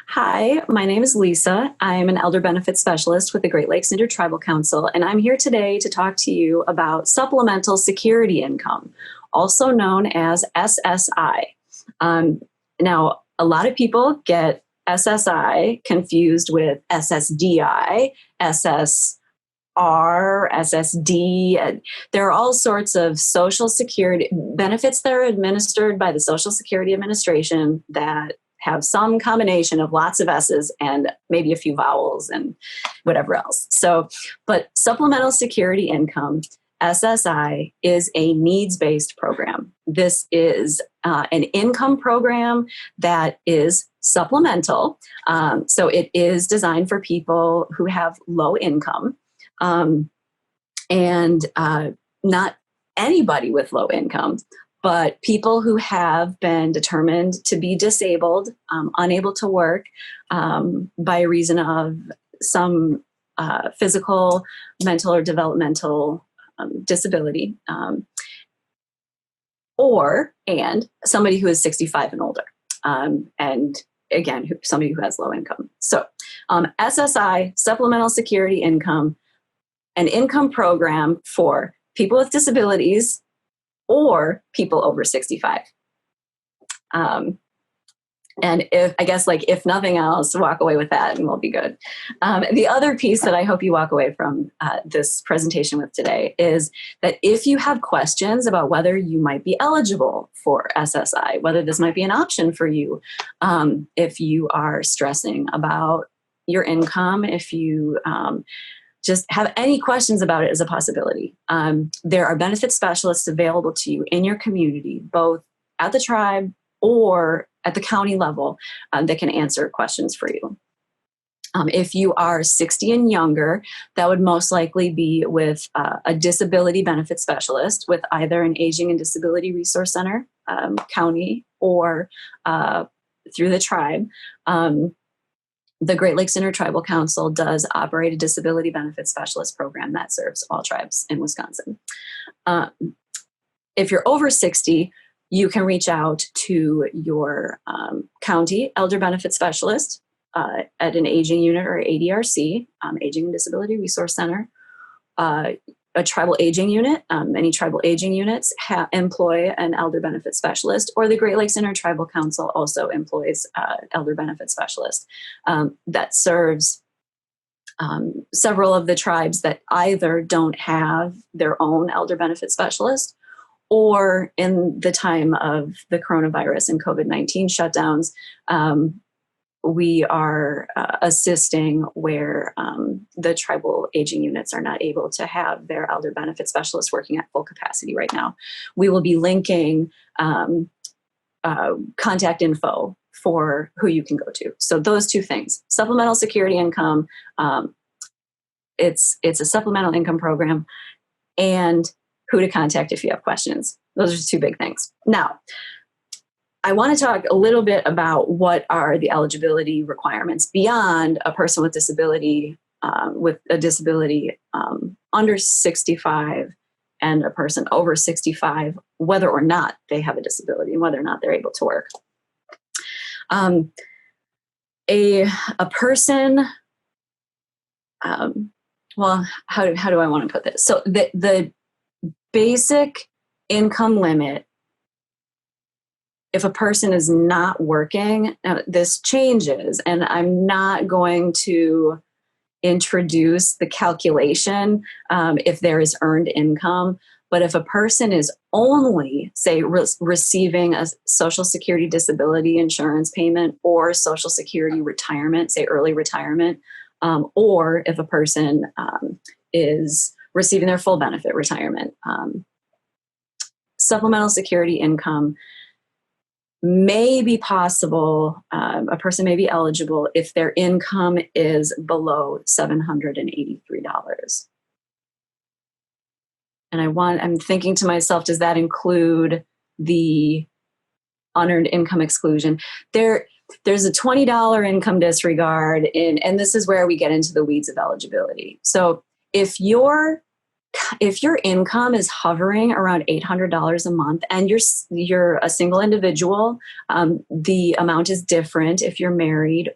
Hi, my name is Lisa. I am an elder benefits specialist with the Great Lakes Intertribal Council, and I'm here today to talk to you about supplemental security income, also known as SSI. Now, a lot of people get SSI confused with SSDI, SSR, SSD. There are all sorts of Social Security benefits that are administered by the Social Security Administration that have some combination of lots of S's and maybe a few vowels and whatever else. But supplemental security income, SSI, is a needs-based program. This is an income program that is supplemental. So it is designed for people who have low income, and not anybody with low income, but people who have been determined to be disabled, unable to work by reason of some physical, mental, or developmental disability, and somebody who is 65 and older, and again, somebody who has low income. So SSI, Supplemental Security Income, an income program for people with disabilities or people over 65. And if nothing else, walk away with that and we'll be good. The other piece that I hope you walk away from this presentation with today is that if you have questions about whether you might be eligible for SSI, whether this might be an option for you, if you are stressing about your income, if you just have any questions about it as a possibility. There are benefit specialists available to you in your community, both at the tribe or at the county level, that can answer questions for you. If you are 60 and younger, that would most likely be with a disability benefit specialist with either an Aging and Disability Resource Center, county, or through the tribe. The Great Lakes Intertribal Council does operate a disability benefit specialist program that serves all tribes in Wisconsin. If you're over 60, you can reach out to your county elder benefit specialist at an aging unit or ADRC, Aging and Disability Resource Center, a tribal aging unit. Many tribal aging units employ an elder benefit specialist, or the Great Lakes Intertribal Council also employs elder benefit specialist that serves several of the tribes that either don't have their own elder benefit specialist, or in the time of the coronavirus and COVID-19 shutdowns, we are assisting where the tribal aging units are not able to have their elder benefit specialists working at full capacity right now. We will be linking contact info for who you can go to. So those two things: supplemental security income, it's a supplemental income program, and who to contact if you have questions. Those are two big things. Now, I want to talk a little bit about what are the eligibility requirements beyond a person with disability, under 65 and a person over 65, whether or not they have a disability and whether or not they're able to work. A person, well, how do I want to put this? So the basic income limit, if a person is not working, this changes, and I'm not going to introduce the calculation if there is earned income, but if a person is only, say, receiving a Social Security disability insurance payment or Social Security retirement, say early retirement, or if a person is receiving their full benefit retirement, supplemental security income may be possible. A person may be eligible if their income is below $783. And I'm thinking to myself, does that include the unearned income exclusion? There's a $20 income disregard and this is where we get into the weeds of eligibility. So if your if your income is hovering around $800 a month and you're a single individual, the amount is different if you're married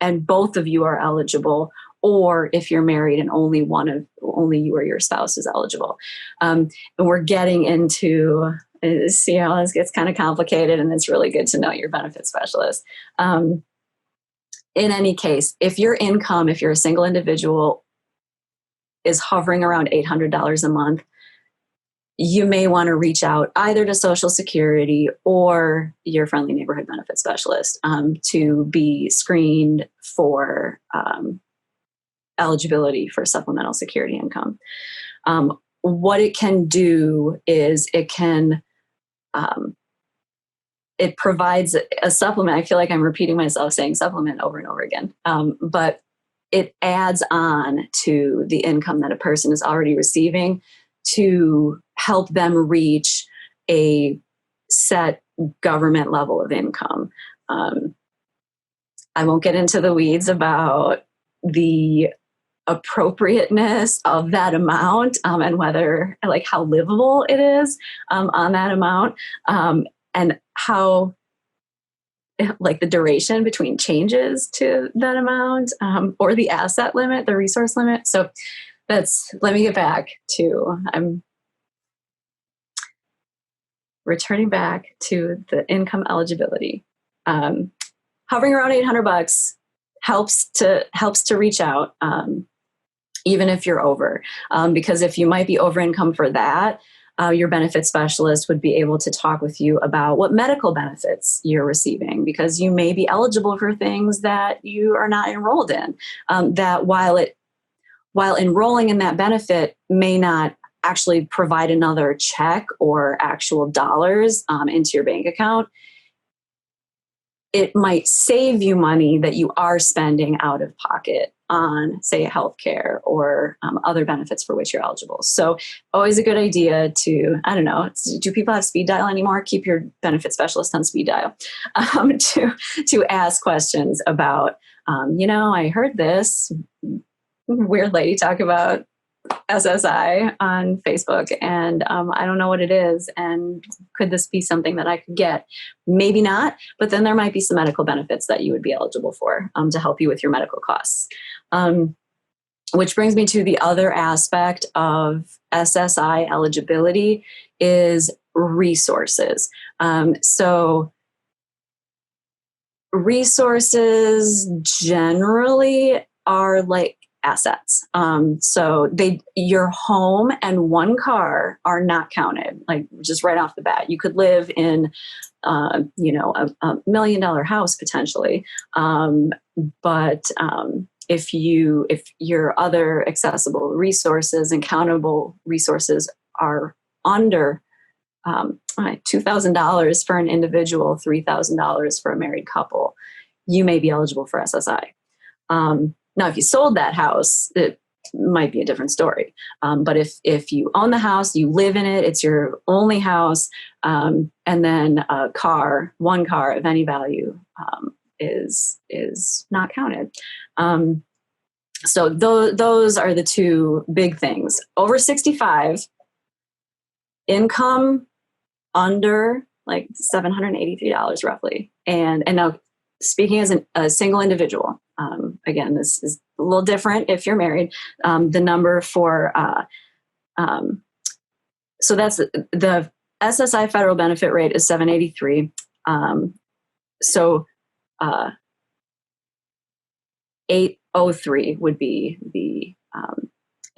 and both of you are eligible, or if you're married and only you or your spouse is eligible. And we're getting into, see how this gets kind of complicated, and it's really good to know your benefit specialist. In any case, if you're a single individual, is hovering around $800 a month, you may want to reach out either to Social Security or your friendly neighborhood benefit specialist to be screened for eligibility for supplemental security income. What it can do is it provides a supplement. I feel like I'm repeating myself saying supplement over and over again, but it adds on to the income that a person is already receiving to help them reach a set government level of income. I won't get into the weeds about the appropriateness of that amount and whether, like, how livable it is on that amount, and how, like, the duration between changes to that amount, or the asset limit, the resource limit. So let me get back to, I'm returning back to the income eligibility. Hovering around $800 helps to reach out, even if you're over, because if you might be over income for that, your benefit specialist would be able to talk with you about what medical benefits you're receiving, because you may be eligible for things that you are not enrolled in, that while enrolling in that benefit may not actually provide another check or actual dollars into your bank account, it might save you money that you are spending out of pocket on, say, healthcare or other benefits for which you're eligible. So always a good idea to, I don't know, do people have speed dial anymore? Keep your benefit specialist on speed dial to ask questions about, I heard this weird lady talk about SSI on Facebook, and I don't know what it is, and could this be something that I could get? Maybe not, but then there might be some medical benefits that you would be eligible for to help you with your medical costs. Which brings me to the other aspect of SSI eligibility is resources. So resources generally are like assets. So your home and one car are not counted, like, just right off the bat. You could live in, a $1 million house potentially. But if your other accessible resources and countable resources are under $2,000 for an individual, $3,000 for a married couple, you may be eligible for SSI. Now, if you sold that house, it might be a different story. But if you own the house, you live in it, it's your only house, and then one car of any value is not counted. So those are the two big things. Over 65, income under like $783 roughly, and now speaking as a single individual. Again, this is a little different if you're married. The number for, so that's the SSI federal benefit rate is $783. So 803 would be the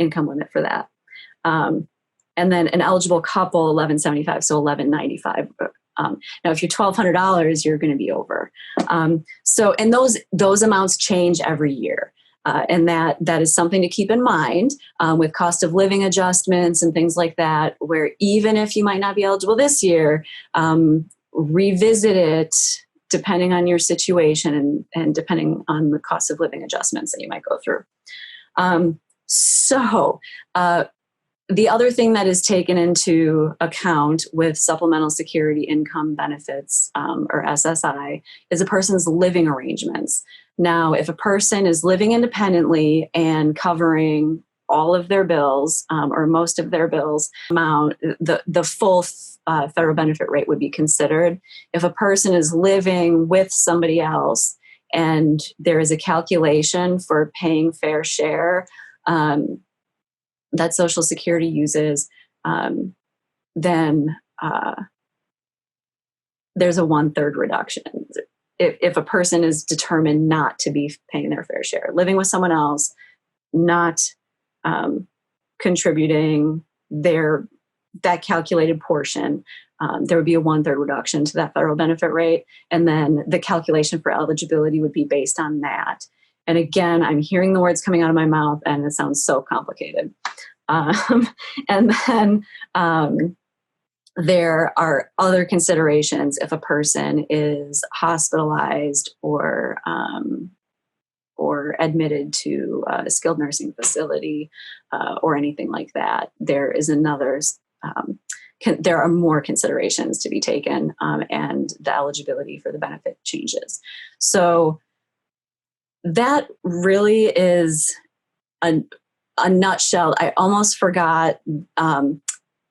income limit for that. And then an eligible couple, $1,175, so $1,195. Now, if you're $1,200, you're going to be over. And those amounts change every year. And that is something to keep in mind with cost of living adjustments and things like that, where even if you might not be eligible this year, revisit it depending on your situation and depending on the cost of living adjustments that you might go through. The other thing that is taken into account with supplemental security income benefits, or SSI, is a person's living arrangements. Now, if a person is living independently and covering all of their bills or most of their bills amount, the full federal benefit rate would be considered. If a person is living with somebody else and there is a calculation for paying fair share that Social Security uses, then there's a 1/3 reduction. If a person is determined not to be paying their fair share, living with someone else, not contributing that calculated portion, there would be a 1/3 reduction to that federal benefit rate. And then the calculation for eligibility would be based on that. And again, I'm hearing the words coming out of my mouth and it sounds so complicated. And then there are other considerations if a person is hospitalized or admitted to a skilled nursing facility or anything like that. There are more considerations to be taken, and the eligibility for the benefit changes. So that really is a nutshell. I almost forgot.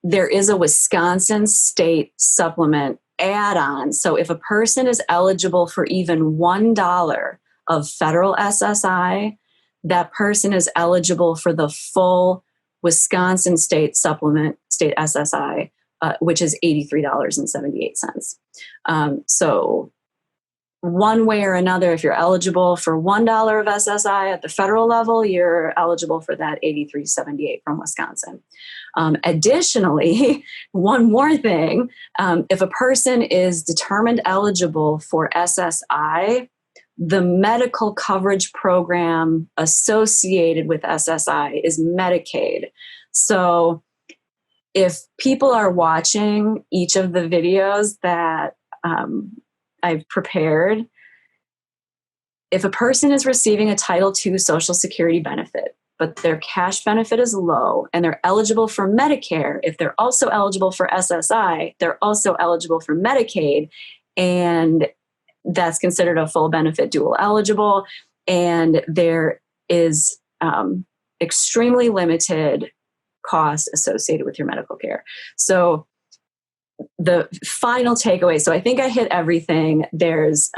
There is a Wisconsin state supplement add-on. So if a person is eligible for even $1 of federal SSI, that person is eligible for the full Wisconsin state supplement, state SSI, which is $83.78. So one way or another, if you're eligible for $1 of SSI at the federal level, you're eligible for that $83.78 from Wisconsin. Additionally, one more thing, if a person is determined eligible for SSI, the medical coverage program associated with SSI is Medicaid. So if people are watching each of the videos that I've prepared, if a person is receiving a Title II Social Security benefit, but their cash benefit is low and they're eligible for Medicare, if they're also eligible for SSI, they're also eligible for Medicaid, and that's considered a full benefit dual eligible, and there is extremely limited cost associated with your medical care. So the final takeaway, so I think I hit everything. There's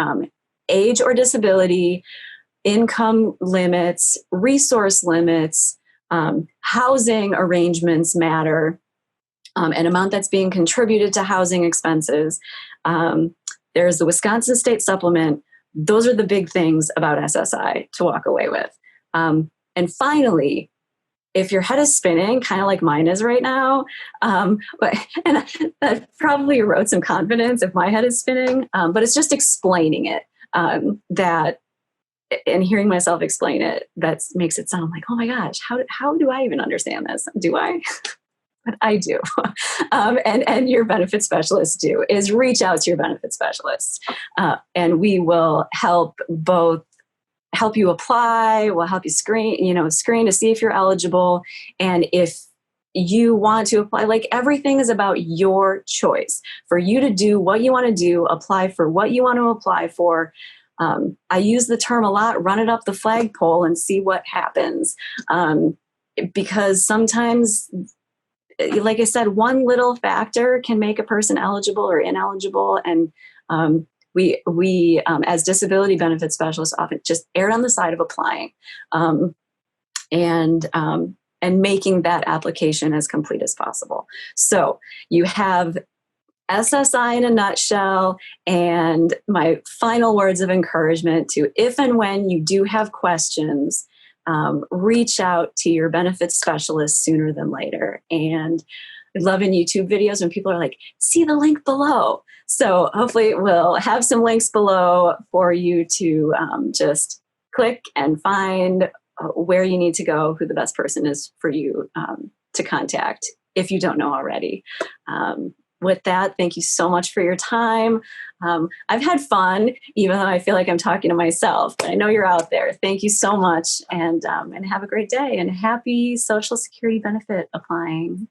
age or disability, income limits, resource limits, housing arrangements matter, an amount that's being contributed to housing expenses. There's the Wisconsin State Supplement. Those are the big things about SSI to walk away with. And finally, if your head is spinning, kind of like mine is right now, and that probably erode some confidence if my head is spinning, but it's just explaining it, that, and hearing myself explain it, that makes it sound like, oh my gosh, how do I even understand this? Do I? But I do. And your benefit specialists do, is reach out to your benefit specialist. And we will help you apply, we'll help you screen to see if you're eligible. And if you want to apply, like, everything is about your choice. For you to do what you want to do, apply for what you want to apply for. I use the term a lot, run it up the flagpole and see what happens. Because sometimes, like I said, one little factor can make a person eligible or ineligible. And we as disability benefit specialists often just err on the side of applying and making that application as complete as possible. So you have SSI in a nutshell, and my final words of encouragement to, if and when you do have questions, reach out to your benefits specialist sooner than later. And I love in YouTube videos when people are like, see the link below. So hopefully we'll have some links below for you to just click and find where you need to go, who the best person is for you to contact if you don't know already. With that, thank you so much for your time. I've had fun, even though I feel like I'm talking to myself, but I know you're out there. Thank you so much, and have a great day, and happy Social Security benefit applying.